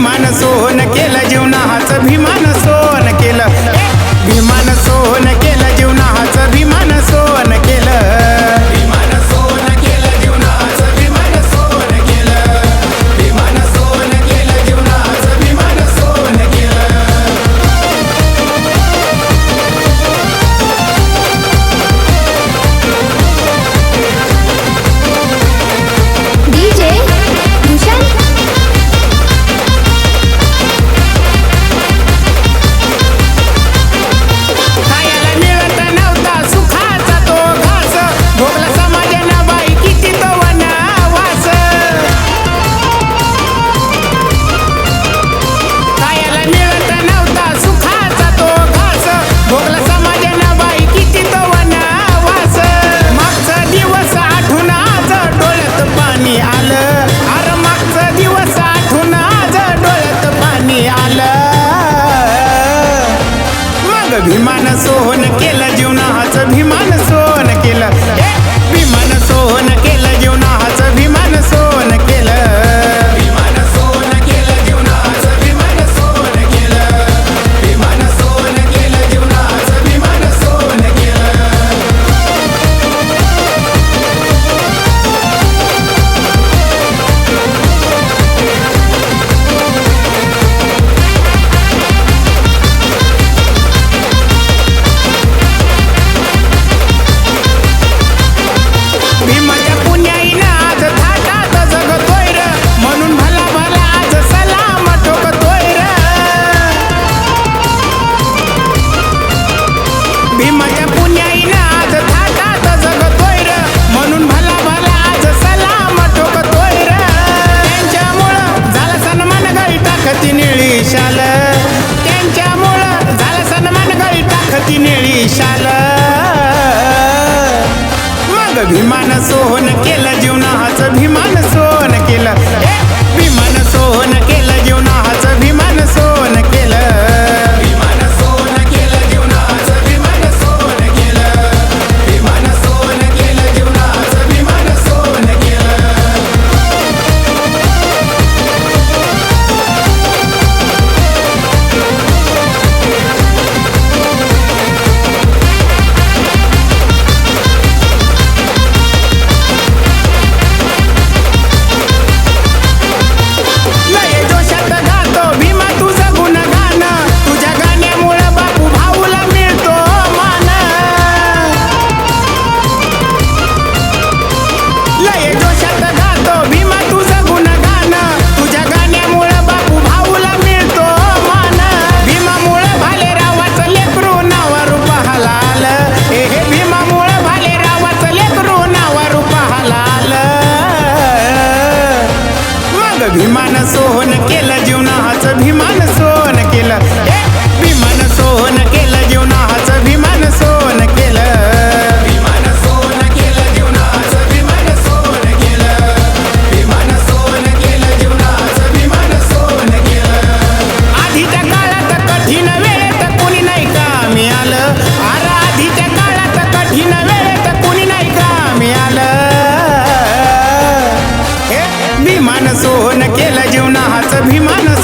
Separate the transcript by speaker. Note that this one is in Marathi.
Speaker 1: भीमान सोन केलं जीवनाचं भीमान सोन केलं भीमान सोन केलं जीवनाचं भीमान सोन केलं भीमान सोन केलं जीवनाचं भीमान सोन केलं भीमान सोन केलं जीवनाचं भीमान सोन केलं
Speaker 2: डीजे भूषण
Speaker 1: खायला मिळत नव्हता सुखाचा तो घास भोगला समाजानं बाई किती तो वनवास खायला मिळत नव्हता सुखाचा तो घास भोगला समाजानं बाई किती तो वनवास मागचा दिवस आठवून आज डोळ्यात पाणी आलं अरे मागचा दिवस आठवून आज डोळ्यात पाणी आलं मग भीमान सोन केलं जीवनाचं भीमान सोन केलं भीमान सोन केलं जीवनाचं भीमान सोन केलं भीमान सोन केलं जीवनाचं भीमान सोन केलं भीमान सोन केलं जीवनाचं भीमान सोन केलं भीमाच्या पुण्याईनं आज थाटात जगतोय र म्हणून भला भला आज सलाम ठोकतोय र भीमाच्या पुण्याईनं आज थाटात जगतोय र म्हणून भला भला आज सलाम ठोकतोय र त्यांच्यामुळं झाला सन्मान गळी टाकती निळी शाल त्यांच्यामुळं झाला सन्मान गळी टाकती निळी शाल मग भीमान सोन केलं जीवनाचं भीमान सोन केलं भीमान सोन केलं जीवनाचं भीमान सोन केलं भीमान सोन केलं जीवनाचं भीमान सोन केलं भीमान सोन केलं जीवनाचं भीमान सोन केलं लय जोशात गातो भीमा तुझं गुणगान तुझ्या गाण्यामुळं बापू भाऊला मिळतो मान लय जोशात गातो भीमा तुझं गुणगान तुझ्या गाण्यामुळं बापू भाऊला मिळतो मान भीमामुळं भालेरावाचं लेकरू नावावर पाहाला आलं हे भीमामुळं भालेरावाचं लेकरू नावावर पाहाला आलं मग भीमान सोन केलं जीवनाचं भीमान सोन केलं भीमान सोन केलं जीवनाचं भीमान सोन केलं भीमान सोन केलं जीवनाचं भीमान सोन केलं भीमान सोन केलं जीवनाचं भीमान सोन केलं आधीच्या काळात कठीण वेळेत कोणी नाही कामी आलं अरे आधीच्या काळात कठीण वेळेत कोणी नाही कामी आलं भीमान सोन केलं जीवनाचं भीमान